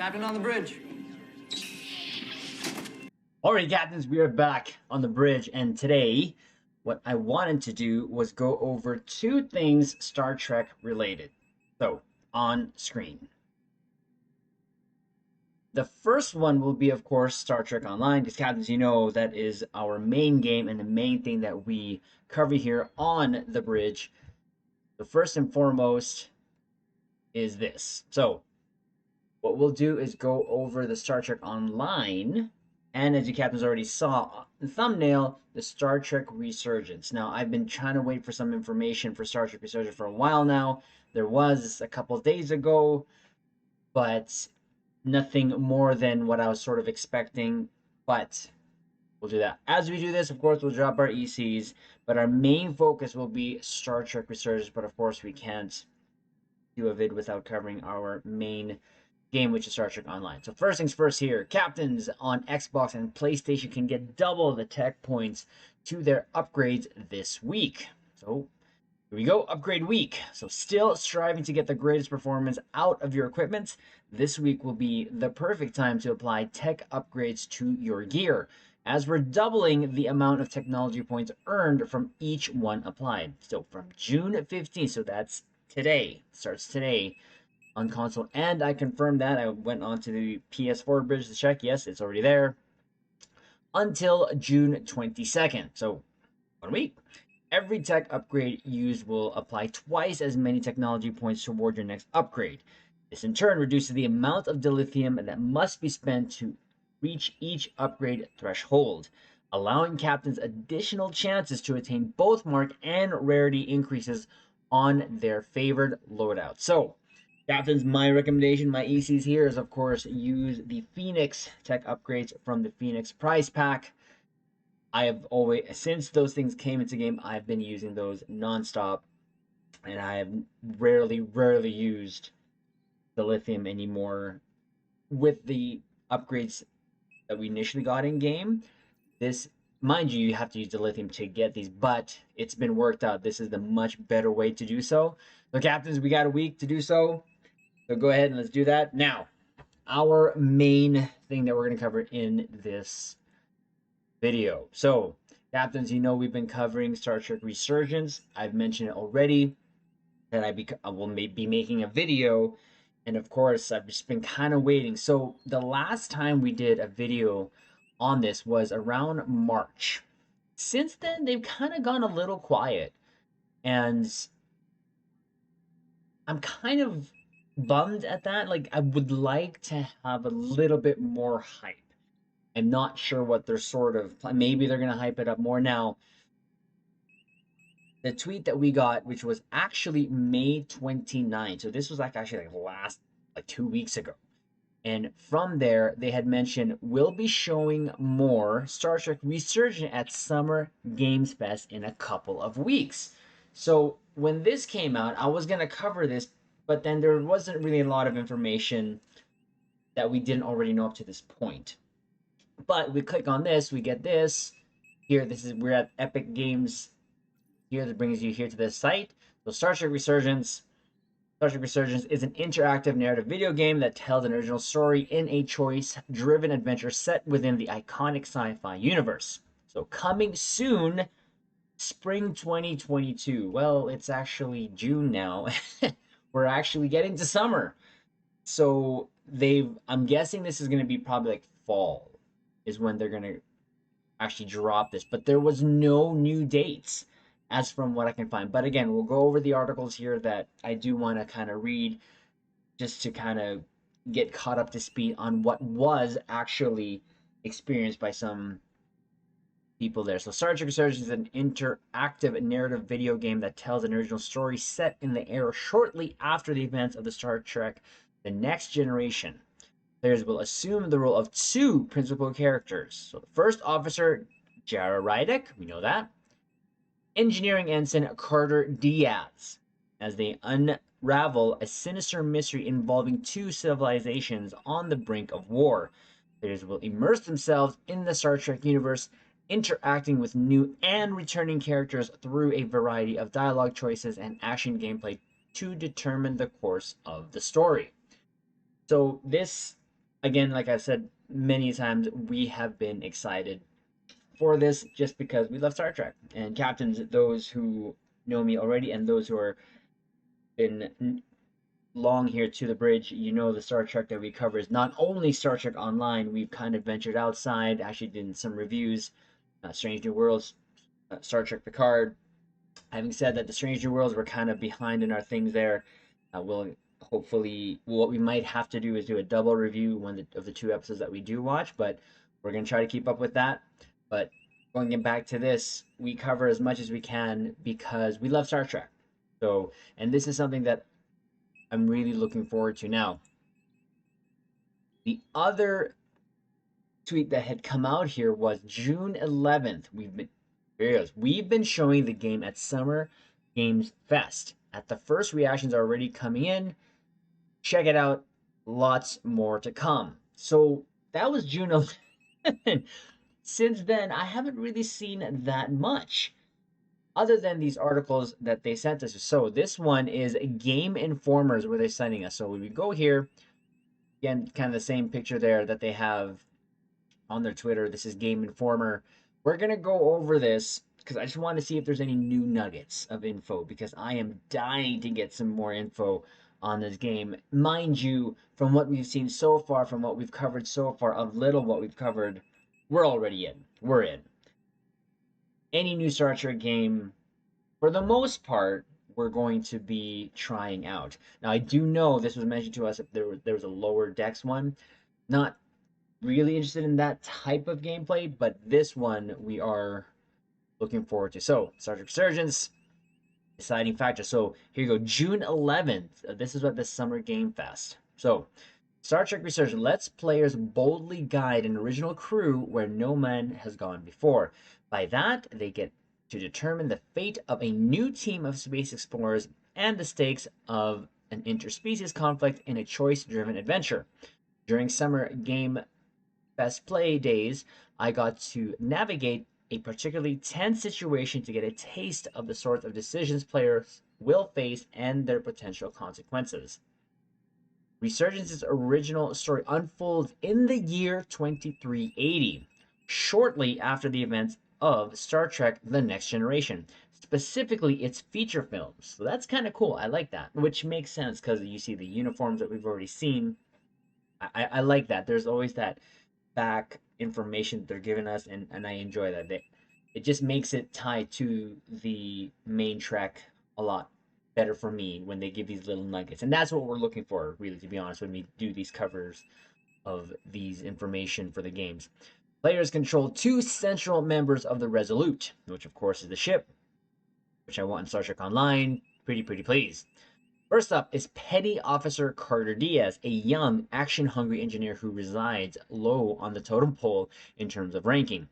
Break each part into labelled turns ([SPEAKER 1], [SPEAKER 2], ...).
[SPEAKER 1] Captain on the bridge.
[SPEAKER 2] Alright, Captains, we are back on the bridge, and today what I wanted to do was go over two things Star Trek related. So, on screen. The first one will be, of course, Star Trek Online, because, Captains, you know that is our main game and the main thing that we cover here on the bridge. The first and foremost is this. So, what we'll do is go over the Star Trek Online, and as you captains already saw the thumbnail, the Star Trek Resurgence. Now, I've been trying to wait for some information for Star Trek Resurgence for a while now. There was a couple of days ago, but nothing more than what I was sort of expecting. But we'll do that. As we do this, of course, we'll drop our ECs, but our main focus will be Star Trek Resurgence. But of course, we can't do a vid without covering our main game, which is Star Trek Online. So first things first here, captains on Xbox and PlayStation can get double the tech points to their upgrades this week. So here we go, upgrade week. So still striving to get the greatest performance out of your equipment, this week will be the perfect time to apply tech upgrades to your gear, as we're doubling the amount of technology points earned from each one applied. So from June 15th, so that's today, starts today, on console, and I confirmed that. I went on to the PS4 bridge to check. Yes, it's already there. Until June 22nd. So, 1 week. Every tech upgrade used will apply twice as many technology points toward your next upgrade. This in turn reduces the amount of dilithium that must be spent to reach each upgrade threshold, allowing captains additional chances to attain both mark and rarity increases on their favored loadout. So, captains, my recommendation, my ECs here is, of course, use the Phoenix tech upgrades from the Phoenix prize pack. I have always, since those things came into game, I've been using those nonstop, and I have rarely used the lithium anymore. With the upgrades that we initially got in game, this, mind you, you have to use the lithium to get these, but it's been worked out. This is the much better way to do so. So, captains, we got a week to do so. So go ahead and let's do that. Now, our main thing that we're going to cover in this video. So, captains, you know we've been covering Star Trek Resurgence. I've mentioned it already that I will be making a video. And of course, I've just been kind of waiting. So the last time we did a video on this was around March. Since then, they've kind of gone a little quiet. And I'm kind of bummed at that. Like, I would like to have a little bit more hype. I'm not sure what they're sort of, maybe they're gonna hype it up more. Now, the tweet that we got, which was actually May 29th, so this was actually last 2 weeks ago, and from there they had mentioned we'll be showing more Star Trek Resurgence at Summer Games Fest in a couple of weeks. So when this came out, I was gonna cover this, but then there wasn't really a lot of information that we didn't already know up to this point. But we click on this, we get this. Here, we're at Epic Games. Here, that brings you here to this site. So Star Trek Resurgence. Star Trek Resurgence is an interactive narrative video game that tells an original story in a choice-driven adventure set within the iconic sci-fi universe. So coming soon, spring 2022. Well, it's actually June now. We're actually getting to summer. So I'm guessing this is going to be probably fall is when they're going to actually drop this. But there was no new dates as from what I can find. But again, we'll go over the articles here that I do want to kind of read just to kind of get caught up to speed on what was actually experienced by some people there. So Star Trek Resurgence is an interactive narrative video game that tells an original story set in the era shortly after the events of the Star Trek The Next Generation. Players will assume the role of two principal characters. So the first officer, Jara Rydek, we know that. Engineering ensign Carter Diaz, as they unravel a sinister mystery involving two civilizations on the brink of war. Players will immerse themselves in the Star Trek universe, interacting with new and returning characters through a variety of dialogue choices and action gameplay to determine the course of the story. So this again, like I've said many times, we have been excited for this just because we love Star Trek. And captains, those who know me already and those who are been long here to the bridge, you know the Star Trek that we cover is not only Star Trek Online. We've kind of ventured outside, actually did some reviews, Strange New Worlds, Star Trek Picard. Having said that, the Strange New Worlds were kind of behind in our things there. We'll hopefully, what we might have to do is do a double review of the two episodes that we do watch, but we're going to try to keep up with that. But going back to this, we cover as much as we can because we love Star Trek. So, and this is something that I'm really looking forward to now. The other tweet that had come out here was June 11th. We've been showing the game at Summer Games Fest. At the first reactions are already coming in. Check it out. Lots more to come. So that was June 11th. Since then, I haven't really seen that much other than these articles that they sent us. So this one is Game Informers where they're sending us. So when we go here, again, kind of the same picture there that they have on their Twitter. This is Game Informer. We're gonna go over this because I just want to see if there's any new nuggets of info because I am dying to get some more info on this game. Mind you, from what we've seen so far, from what we've covered so far, of little what we've covered, we're already in. We're in. Any new Star Trek game, for the most part, we're going to be trying out. Now, I do know this was mentioned to us if there was a lower decks one. Not really interested in that type of gameplay, but this one we are looking forward to. So, Star Trek Resurgence, deciding factor. So, here you go, June 11th. This is what the Summer Game Fest. So, Star Trek Resurgence lets players boldly guide an original crew where no man has gone before. By that, they get to determine the fate of a new team of space explorers and the stakes of an interspecies conflict in a choice-driven adventure. During Summer Game Best Play days, I got to navigate a particularly tense situation to get a taste of the sorts of decisions players will face and their potential consequences. Resurgence's original story unfolds in the year 2380, shortly after the events of Star Trek The Next Generation, specifically its feature films. So that's kind of cool. I like that, which makes sense because you see the uniforms that we've already seen. I like that. There's always that back information that they're giving us, and I enjoy that. It just makes it tie to the main track a lot better for me when they give these little nuggets, and that's what we're looking for, really, to be honest, when we do these covers of these information for the games. Players control two central members of the Resolute, which of course is the ship, which I want in Star Trek Online. Pretty please. First up is Petty Officer Carter Diaz, a young, action-hungry engineer who resides low on the totem pole in terms of ranking.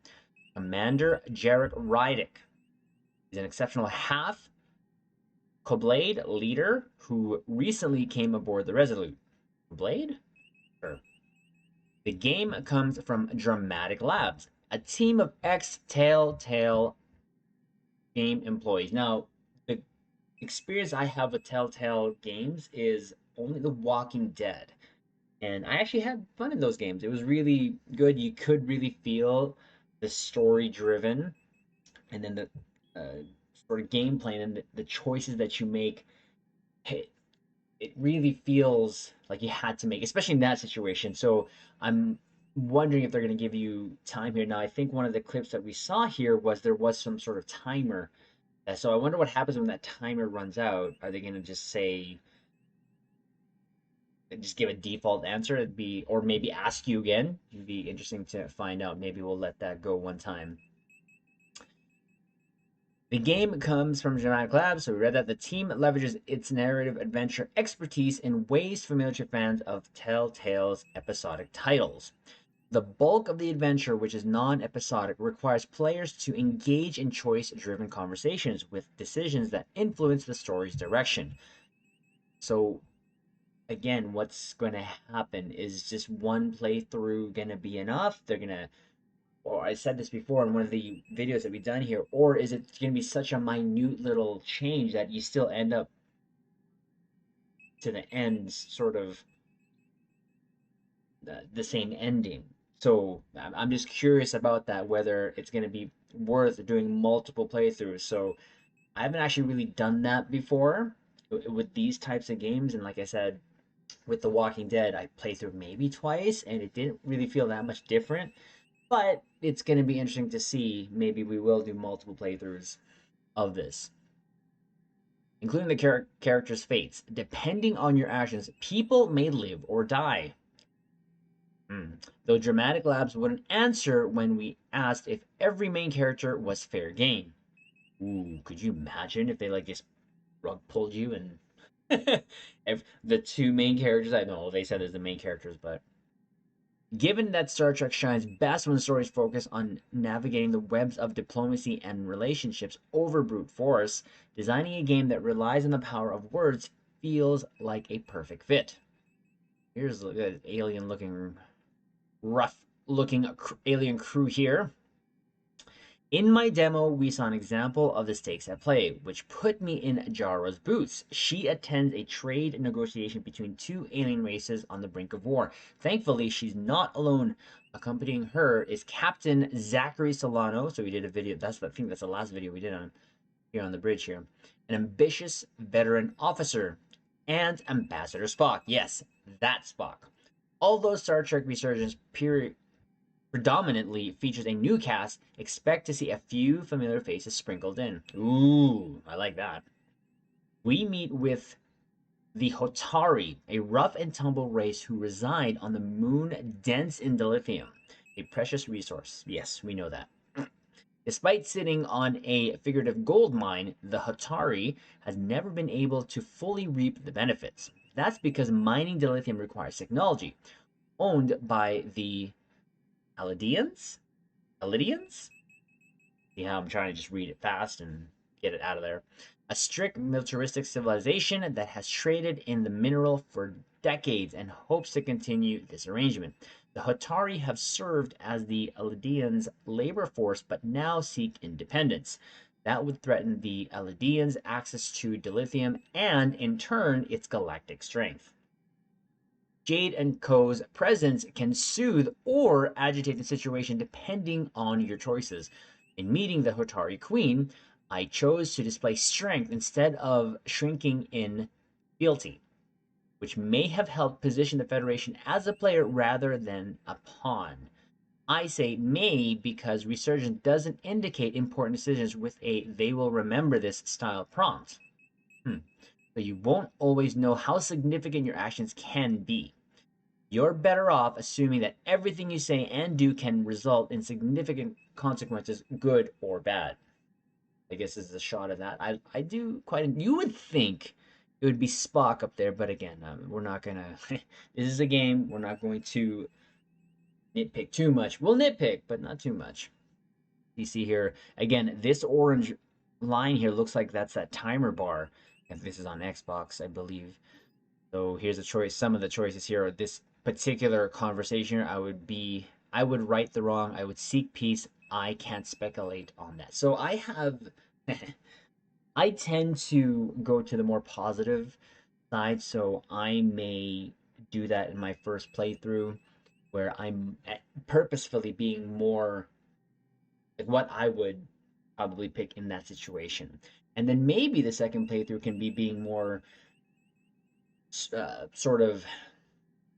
[SPEAKER 2] Commander Jarek Rydick is an exceptional half Koblade leader who recently came aboard the Resolute. Koblade? Sure. The game comes from Dramatic Labs, a team of ex-Telltale game employees. Now, the experience I have with Telltale games is only The Walking Dead. And I actually had fun in those games. It was really good. You could really feel the story driven, and then the sort of gameplay and the choices that you make. It really feels like you had to make, especially in that situation. So I'm wondering if they're going to give you time here. Now, I think one of the clips that we saw here was there was some sort of timer. So I wonder what happens when that timer runs out. Are they going to just say, just give a default answer? It'd be, or maybe ask you again. It'd be interesting to find out. Maybe we'll let that go one time. The game comes from Dramatic Labs, so we read that the team leverages its narrative adventure expertise in ways familiar to fans of Telltale's episodic titles. The bulk of the adventure, which is non episodic, requires players to engage in choice driven conversations with decisions that influence the story's direction. So, again, what's going to happen is just one playthrough going to be enough? They're going to, or I said this before in one of the videos that we've done here, or is it going to be such a minute little change that you still end up to the end sort of the same ending. So I'm just curious about that, whether it's going to be worth doing multiple playthroughs. So I haven't actually really done that before with these types of games, and like I said, with The Walking Dead, I played through maybe twice, and it didn't really feel that much different. But it's going to be interesting to see. Maybe we will do multiple playthroughs of this, including the character's fates. Depending on your actions, people may live or die. Though Dramatic Labs wouldn't answer when we asked if every main character was fair game. Ooh, could you imagine if they like just rug pulled you and if the two main characters, I know they said as the main characters, but given that Star Trek shines best when stories focus on navigating the webs of diplomacy and relationships over brute force, designing a game that relies on the power of words feels like a perfect fit. Here's the alien looking, rough looking alien crew here. In my demo, we saw an example of the stakes at play, which put me in Jara's boots. She attends a trade negotiation between two alien races on the brink of war. Thankfully, she's not alone. Accompanying her is Captain Zachary Solano. So we did a video. I think that's the last video we did on here on the bridge here. An ambitious veteran officer and Ambassador Spock. Yes, that Spock. Although Star Trek Resurgence predominantly features a new cast, expect to see a few familiar faces sprinkled in. Ooh, I like that. We meet with the Hotari, a rough and tumble race who reside on the moon dense in dilithium, a precious resource. Yes, we know that. Despite sitting on a figurative gold mine, the Hotari has never been able to fully reap the benefits. That's because mining dilithium requires technology owned by the Alidians. Alidians? Yeah, I'm trying to just read it fast and get it out of there. A strict militaristic civilization that has traded in the mineral for decades and hopes to continue this arrangement. The Hotari have served as the Alidians' labor force but now seek independence. That would threaten the Alidians' access to dilithium and, in turn, its galactic strength. Jade and Co.'s presence can soothe or agitate the situation depending on your choices. In meeting the Hotari Queen, I chose to display strength instead of shrinking in fealty, which may have helped position the Federation as a player rather than a pawn. I say may because Resurgence doesn't indicate important decisions with a they will remember this style prompt. So you won't always know how significant your actions can be. You're better off assuming that everything you say and do can result in significant consequences, good or bad. I guess this is a shot of that. I do quite. You would think it would be Spock up there, but again, we're not gonna. This is a game. We're not going to nitpick too much. We'll nitpick, but not too much. You see here again. This orange line here looks like that's that timer bar. If this is on Xbox, I believe. So here's a choice. Some of the choices here are this particular conversation. I would right the wrong. I would seek peace. I can't speculate on that. So I have, I tend to go to the more positive side. So I may do that in my first playthrough where I'm purposefully being more like what I would probably pick in that situation. And then maybe the second playthrough can be being more sort of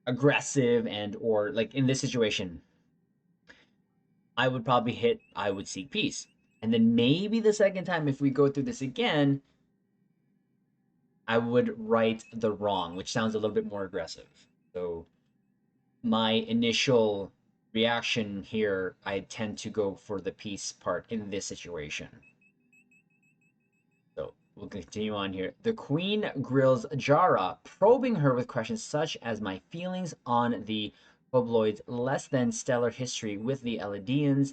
[SPEAKER 2] aggressive and or like in this situation I would seek peace, and then maybe the second time if we go through this again I would right the wrong, which sounds a little bit more aggressive. So my initial reaction here, I tend to go for the peace part in this situation. So we'll continue on here. The Queen grills Jara, probing her with questions such as my feelings on the Pobloid's less than stellar history with the Eladians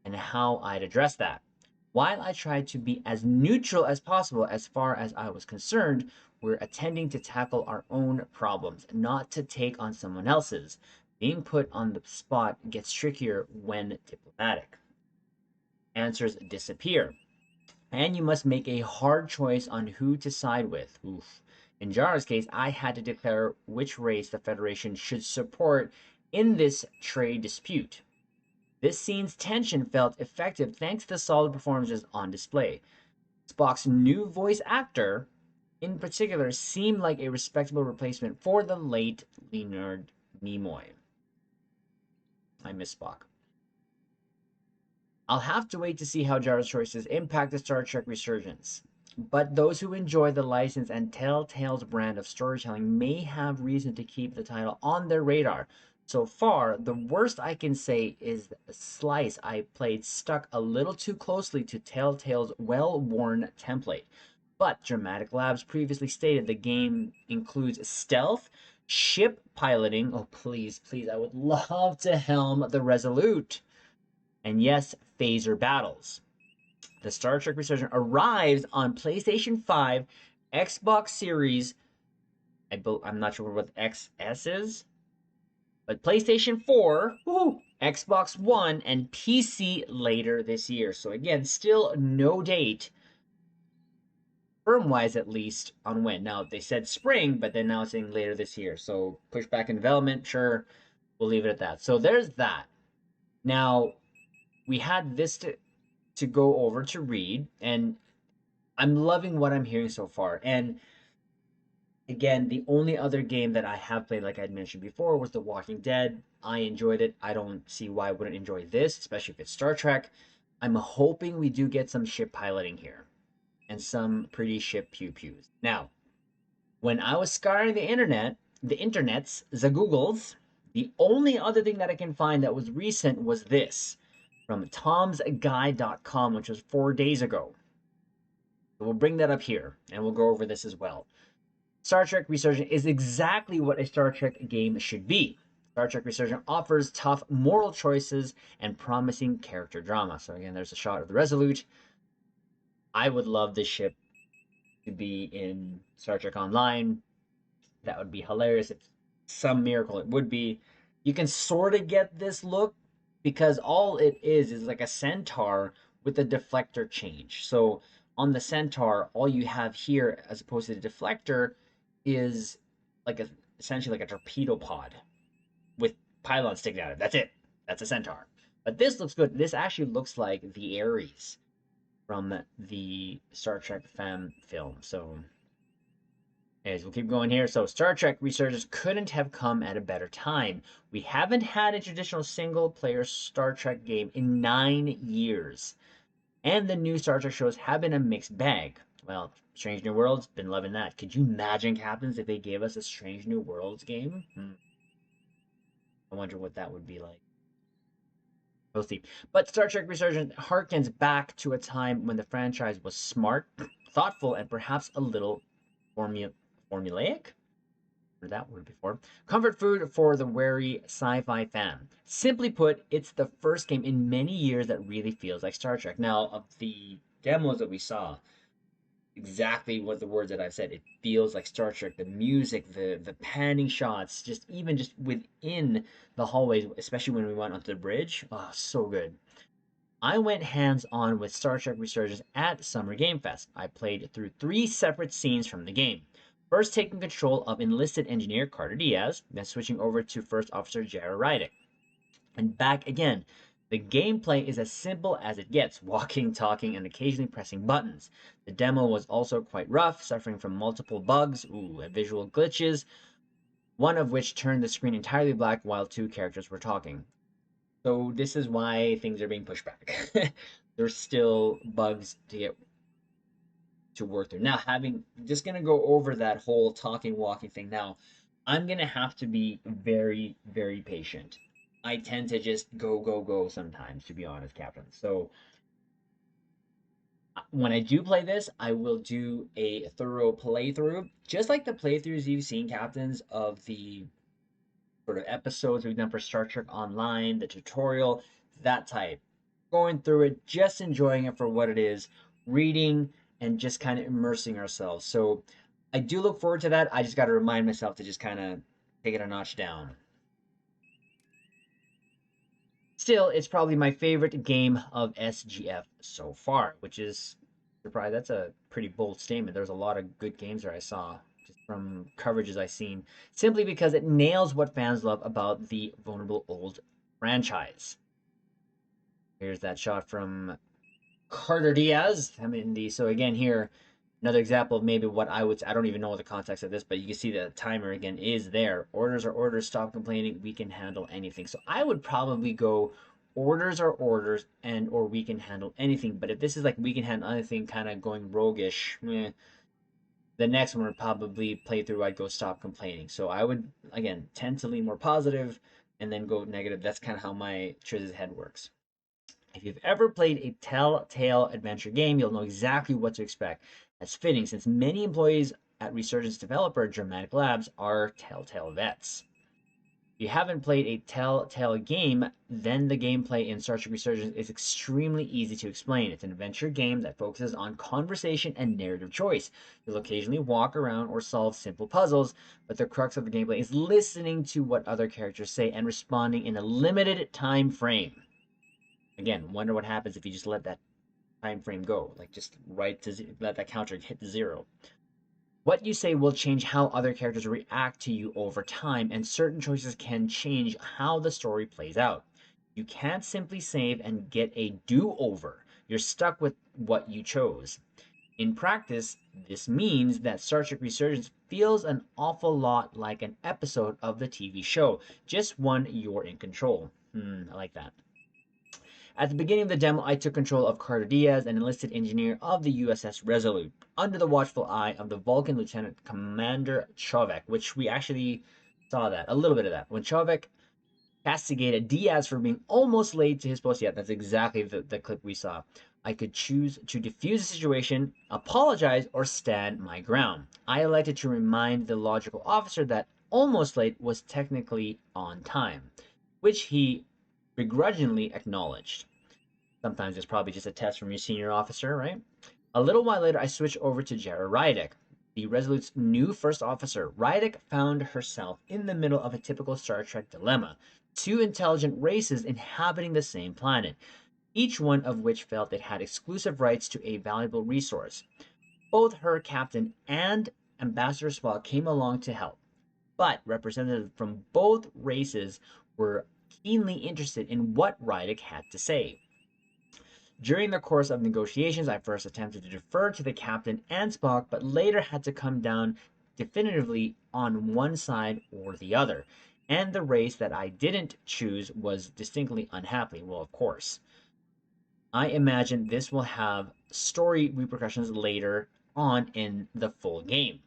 [SPEAKER 2] and how I'd address that. While I tried to be as neutral as possible as far as I was concerned, we're attending to tackle our own problems, not to take on someone else's. Being put on the spot gets trickier when diplomatic. Answers disappear and you must make a hard choice on who to side with. Oof. In Jara's case, I had to declare which race the Federation should support in this trade dispute. This scene's tension felt effective thanks to the solid performances on display. Spock's new voice actor, in particular, seemed like a respectable replacement for the late Leonard Nimoy. I miss Spock. I'll have to wait to see how Jara's choices impact the Star Trek Resurgence. But those who enjoy the license and Telltale's brand of storytelling may have reason to keep the title on their radar. So far, the worst I can say is the slice I played stuck a little too closely to Telltale's well-worn template. But Dramatic Labs previously stated the game includes stealth, ship piloting. Oh, please, please, I would love to helm the Resolute. And yes, phaser battles. The Star Trek Resurgence arrives on PlayStation 5, Xbox Series. I'm not sure what XS is, but PlayStation 4, Xbox One, and PC later this year. So again, still no date, firm-wise at least, on when. Now they said spring, but then now it's saying later this year. So push back in development, sure. We'll leave it at that. So there's that. Now we had this to go over to read, and I'm loving what I'm hearing so far. And again, the only other game that I have played, like I had mentioned before, was The Walking Dead. I enjoyed it. I don't see why I wouldn't enjoy this, especially if it's Star Trek. I'm hoping we do get some ship piloting here and some pretty ship pew pews. Now, when I was scouring the internets, the Googles, the only other thing that I can find that was recent was this from tomsguide.com, which was 4 days ago. So we'll bring that up here and we'll go over this as well. Star Trek Resurgence is exactly what a Star Trek game should be. Star Trek Resurgence offers tough moral choices and promising character drama. So again, there's a shot of the Resolute. I would love this ship to be in Star Trek Online. That would be hilarious. If some miracle it would be. You can sort of get this look because all it is like a centaur with a deflector change. So on the centaur, all you have here, as opposed to the deflector, is like essentially like a torpedo pod with pylons sticking out of it. That's it. That's a centaur. But this looks good. This actually looks like the Ares from the Star Trek fan film. So as we'll keep going here. So Star Trek Resurgence couldn't have come at a better time. We haven't had a traditional single-player Star Trek game in 9 years. And the new Star Trek shows have been a mixed bag. Well, Strange New Worlds, been loving that. Could you imagine, Captains, if they gave us a Strange New Worlds game? I wonder what that would be like. We'll see. But Star Trek Resurgence harkens back to a time when the franchise was smart, thoughtful, and perhaps a little formulaic? Heard that word before. Comfort food for the wary sci-fi fan. Simply put, it's the first game in many years that really feels like Star Trek. Now, of the demos that we saw, exactly what the words that I've said. It feels like Star Trek. The music, the panning shots, just even just within the hallways, especially when we went onto the bridge. Oh, so good. I went hands-on with Star Trek Resurgence at Summer Game Fest. I played through 3 separate scenes from the game. First taking control of enlisted engineer Carter Diaz, then switching over to First Officer Jara Rydick. And back again. The gameplay is as simple as it gets, walking, talking, and occasionally pressing buttons. The demo was also quite rough, suffering from multiple bugs, and visual glitches, one of which turned the screen entirely black while 2 characters were talking. So this is why things are being pushed back. There's still bugs to work through. Now, just gonna go over that whole talking, walking thing. Now, I'm gonna have to be very, very patient. I tend to just go sometimes, to be honest, Captain. So when I do play this, I will do a thorough playthrough, just like the playthroughs you've seen, Captains, of the sort of episodes we've done for Star Trek Online, the tutorial, that type. Going through it, just enjoying it for what it is, reading, and just kind of immersing ourselves. So I do look forward to that. I just got to remind myself to just kind of take it a notch down. Still, it's probably my favorite game of SGF so far, which is surprised. That's a pretty bold statement. There's a lot of good games there I saw. Just from coverages I've seen, simply because it nails what fans love about the vulnerable old franchise. Here's that shot from Carter Diaz. I mean, so again here, another example of maybe what I don't even know the context of this, but you can see the timer again is there. Orders are orders. Stop complaining. We can handle anything. So I would probably go orders are orders and or we can handle anything. But if this is like we can handle anything, kind of going roguish, the next one would probably play through. I'd go stop complaining. So I would again tend to lean more positive and then go negative. That's kind of how my Triz's head works. If you've ever played a Telltale adventure game, you'll know exactly what to expect. That's fitting since many employees at Resurgence developer Dramatic Labs are Telltale vets. If you haven't played a Telltale game, then the gameplay in Star Trek Resurgence is extremely easy to explain. It's an adventure game that focuses on conversation and narrative choice. You'll occasionally walk around or solve simple puzzles, but the crux of the gameplay is listening to what other characters say and responding in a limited time frame. Again, wonder what happens if you just let that time frame go, like just let that counter hit the zero. What you say will change how other characters react to you over time, and certain choices can change how the story plays out. You can't simply save and get a do-over. You're stuck with what you chose. In practice, this means that Star Trek Resurgence feels an awful lot like an episode of the TV show, just one you're in control. I like that. At the beginning of the demo, I took control of Carter Diaz, an enlisted engineer of the USS Resolute, under the watchful eye of the Vulcan Lieutenant Commander Chovek, which we actually saw that, a little bit of that. When Chovek castigated Diaz for being almost late to his post, yeah, that's exactly the clip we saw. I could choose to defuse the situation, apologize, or stand my ground. I elected to remind the logical officer that almost late was technically on time, which he begrudgingly acknowledged. Sometimes it's probably just a test from your senior officer, right? A little while later, I switched over to Jara Rydek, the Resolute's new first officer. Rydek found herself in the middle of a typical Star Trek dilemma: two intelligent races inhabiting the same planet, each one of which felt it had exclusive rights to a valuable resource. Both her captain and Ambassador Spock came along to help, but representatives from both races were keenly interested in what Rydek had to say. During the course of negotiations, I first attempted to defer to the captain and Spock, but later had to come down definitively on one side or the other. And the race that I didn't choose was distinctly unhappy. Well, of course. I imagine this will have story repercussions later on in the full game.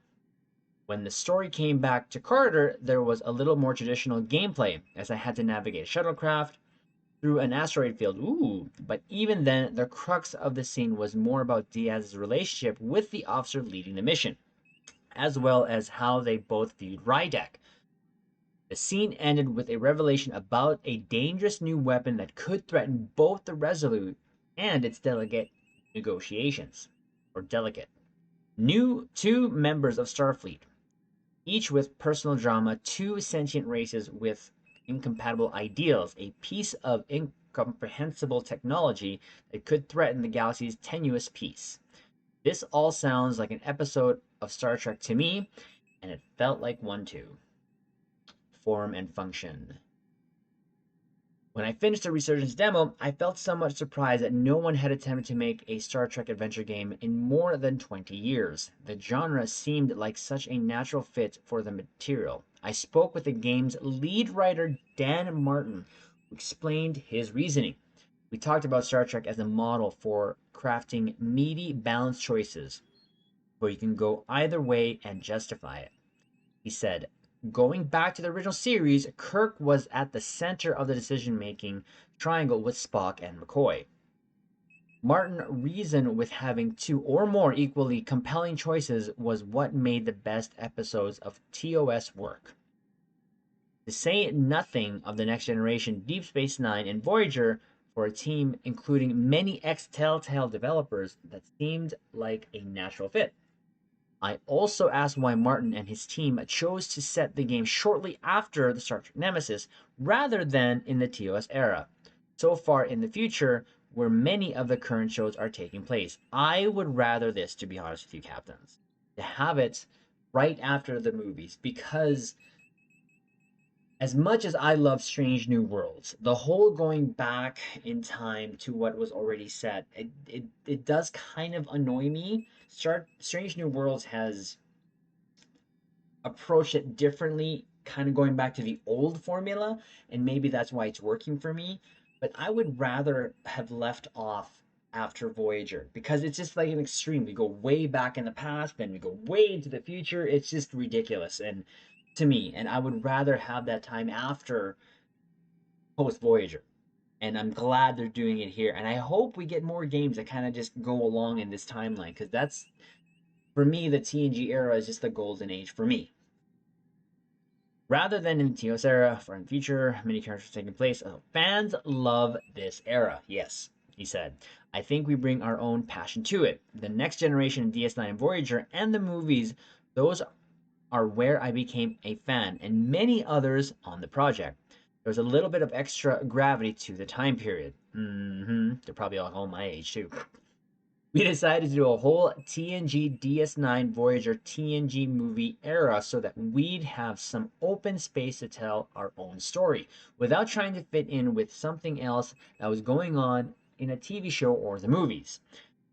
[SPEAKER 2] When the story came back to Carter, there was a little more traditional gameplay, as I had to navigate a shuttlecraft through an asteroid field. Ooh, but even then, the crux of the scene was more about Diaz's relationship with the officer leading the mission, as well as how they both viewed Rydek. The scene ended with a revelation about a dangerous new weapon that could threaten both the Resolute and its delegate negotiations, or delegate. New two members of Starfleet, each with personal drama, two sentient races with incompatible ideals, a piece of incomprehensible technology that could threaten the galaxy's tenuous peace. This all sounds like an episode of Star Trek to me, and it felt like one too. Form and function. When I finished the Resurgence demo, I felt somewhat surprised that no one had attempted to make a Star Trek adventure game in more than 20 years. The genre seemed like such a natural fit for the material. I spoke with the game's lead writer, Dan Martin, who explained his reasoning. We talked about Star Trek as a model for crafting meaty, balanced choices, where you can go either way and justify it. He said, going back to the original series, Kirk was at the center of the decision making triangle with Spock and McCoy. Martin reasoned with having two or more equally compelling choices was what made the best episodes of TOS work. To say nothing of the Next Generation, Deep Space Nine, and Voyager, for a team including many ex-Telltale developers, that seemed like a natural fit. I also asked why Martin and his team chose to set the game shortly after the Star Trek Nemesis rather than in the TOS era, so far in the future where many of the current shows are taking place. I would rather this, to be honest with you, captains, to have it right after the movies, because as much as I love Strange New Worlds, the whole going back in time to what was already set, it does kind of annoy me. Strange New Worlds has approached it differently, kind of going back to the old formula, and maybe that's why it's working for me. But I would rather have left off after Voyager because it's just like an extreme. We go way back in the past, then we go way into the future. It's just ridiculous, and to me, and I would rather have that time after post Voyager. And I'm glad they're doing it here. And I hope we get more games that kind of just go along in this timeline because that's, for me, the TNG era is just the golden age for me. Rather than in the TOS era, for in the future, many characters taking place. Fans love this era, yes, he said. I think we bring our own passion to it. The next generation, DS9 and Voyager, and the movies, those are where I became a fan, and many others on the project. There was a little bit of extra gravity to the time period. They're probably all my age too. We decided to do a whole TNG DS9 Voyager TNG movie era so that we'd have some open space to tell our own story without trying to fit in with something else that was going on in a TV show or the movies.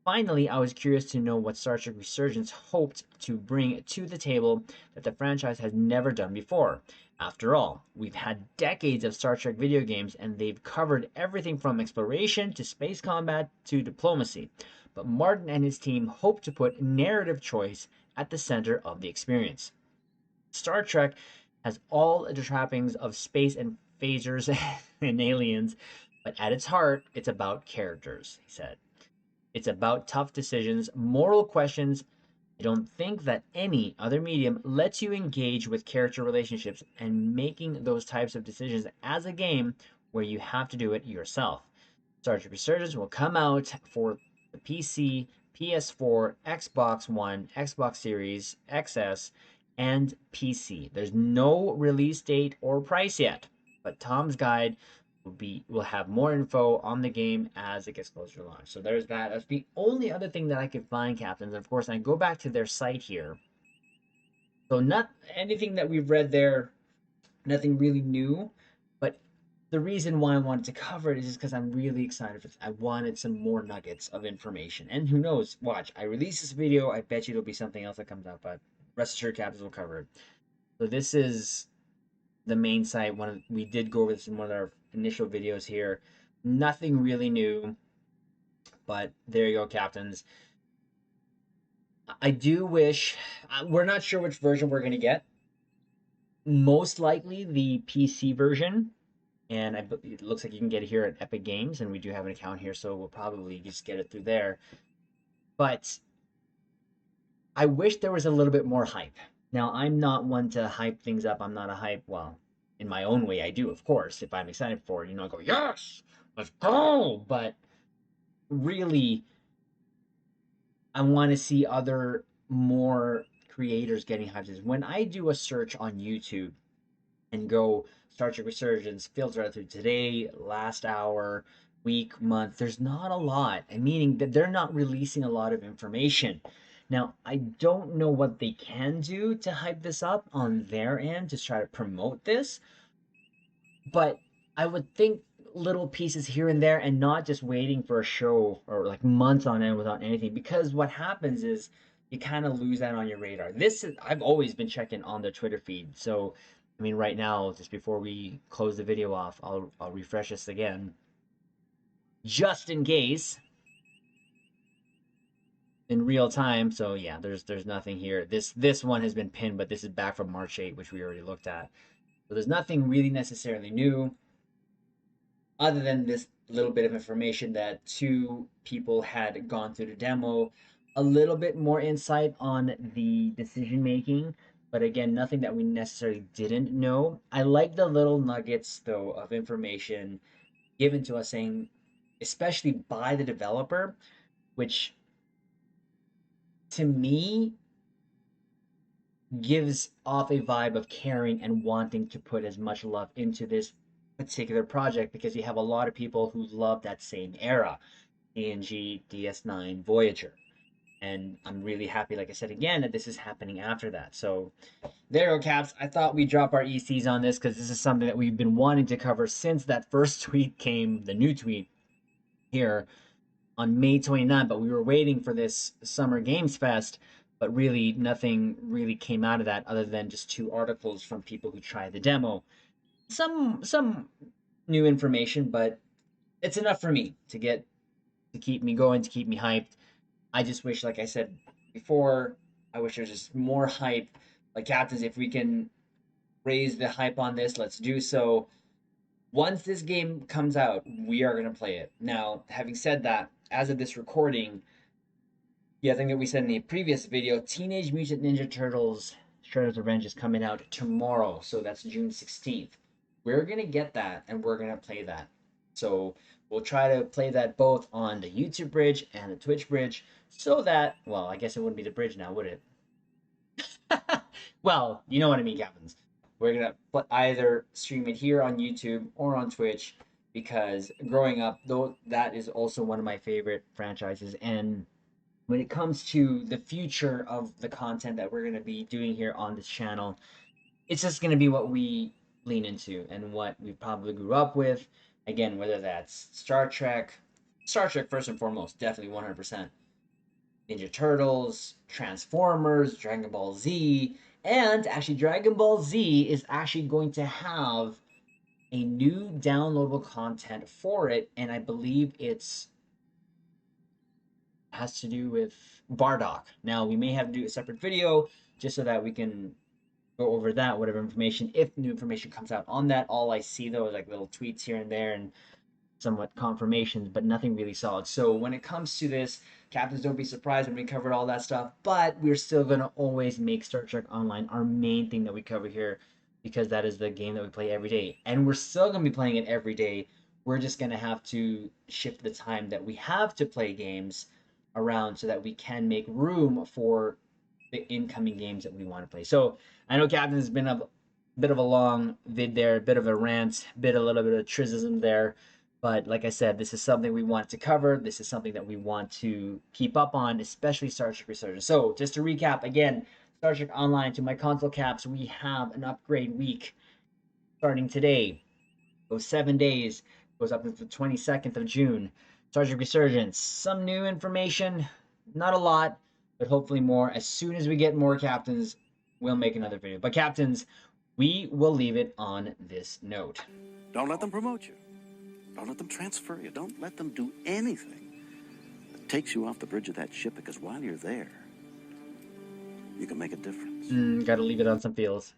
[SPEAKER 2] Finally, I was curious to know what Star Trek Resurgence hoped to bring to the table that the franchise has never done before. After all, we've had decades of Star Trek video games and they've covered everything from exploration to space combat to diplomacy. But Martin and his team hope to put narrative choice at the center of the experience. Star Trek has all the trappings of space and phasers and aliens, but at its heart, it's about characters, he said. It's about tough decisions, moral questions. I don't think that any other medium lets you engage with character relationships and making those types of decisions as a game where you have to do it yourself. Star Trek Resurgence will come out for the PC, PS4, Xbox One, Xbox Series, XS, and PC. There's no release date or price yet, but Tom's guide will have more info on the game as it gets closer to launch. So there's that. That's the only other thing that I could find, captains. Of course, I go back to their site here. So not anything that we've read there, nothing really new. But the reason why I wanted to cover it is just because I'm really excited for this. I wanted some more nuggets of information. And who knows? Watch, I release this video. I bet you there'll be something else that comes out. But rest assured, captains will cover it. So this is the main site. We did go over this in one of our initial videos here. Nothing really new, but there you go, captains. I do wish we're not sure which version we're going to get. Most likely the PC version, and it looks like you can get it here at Epic Games, and we do have an account here, so we'll probably just get it through there. But I wish there was a little bit more hype. Now, I'm not one to hype things up. I'm not a hype, well, in my own way, I do, of course. If I'm excited for it, I go, yes, let's go. But really, I want to see other, more creators getting hyped. When I do a search on YouTube and go Star Trek Resurgence, filter out through today, last hour, week, month, there's not a lot. And meaning that they're not releasing a lot of information. Now, I don't know what they can do to hype this up on their end to try to promote this, but I would think little pieces here and there and not just waiting for a show or like months on end without anything, because what happens is you kind of lose that on your radar. I've always been checking on their Twitter feed. So I mean right now, just before we close the video off, I'll refresh this again just in case in real time. So yeah, there's nothing here. This one has been pinned, but this is back from March 8, which we already looked at. So there's nothing really necessarily new other than this little bit of information that two people had gone through the demo, a little bit more insight on the decision making, but again, nothing that we necessarily didn't know. I like the little nuggets though of information given to us, saying, especially by the developer, which to me gives off a vibe of caring and wanting to put as much love into this particular project, because you have a lot of people who love that same era, TNG, DS9, Voyager. And I'm really happy, like I said again, that this is happening after that. So there you go, Caps. I thought we'd drop our ECs on this because this is something that we've been wanting to cover since that first tweet came, the new tweet here on May 29th. But we were waiting for this Summer Games Fest, but really nothing really came out of that other than just 2 articles from people who tried the demo. Some new information, but it's enough for me to keep me going, to keep me hyped. I just wish, like I said before, I wish there's just more hype. Like Captains, if we can raise the hype on this, let's do so. Once this game comes out, we are going to play it. Now, having said that, as of this recording, yeah, I think that we said in the previous video, Teenage Mutant Ninja Turtles Shredder's Revenge is coming out tomorrow. So that's June 16th. We're going to get that and we're going to play that. So we'll try to play that both on the YouTube bridge and the Twitch bridge so that, well, I guess it wouldn't be the bridge now, would it? Well, you know what I mean, Captains. We're gonna either stream it here on YouTube or on Twitch because growing up, though, that is also one of my favorite franchises. And when it comes to the future of the content that we're gonna be doing here on this channel, it's just gonna be what we lean into and what we probably grew up with. Again, whether that's Star Trek first and foremost, definitely 100%. Ninja Turtles, Transformers, Dragon Ball Z, and actually Dragon Ball Z is actually going to have a new downloadable content for it, and I believe it's has to do with Bardock. Now we may have to do a separate video just so that we can go over that, whatever information, if new information comes out on that. All I see though is like little tweets here and there and somewhat confirmations, but nothing really solid. So when it comes to this, Captains, don't be surprised when we covered all that stuff, but we're still going to always make Star Trek Online our main thing that we cover here because that is the game that we play every day. And we're still going to be playing it every day. We're just going to have to shift the time that we have to play games around so that we can make room for the incoming games that we want to play. So I know Captain has been a bit of a long vid there, a bit of a rant, a little bit of trisism there. But like I said, this is something we want to cover. This is something that we want to keep up on, especially Star Trek Resurgence. So just to recap again, Star Trek Online, to my console caps, we have an upgrade week starting today. Goes 7 days, goes up until the 22nd of June. Star Trek Resurgence, some new information, not a lot, but hopefully more. As soon as we get more captains, we'll make another video. But captains, we will leave it on this note.
[SPEAKER 1] Don't let them promote you. Don't let them transfer you. Don't let them do anything that takes you off the bridge of that ship, because while you're there, you can make a difference.
[SPEAKER 2] Gotta leave it on some feels.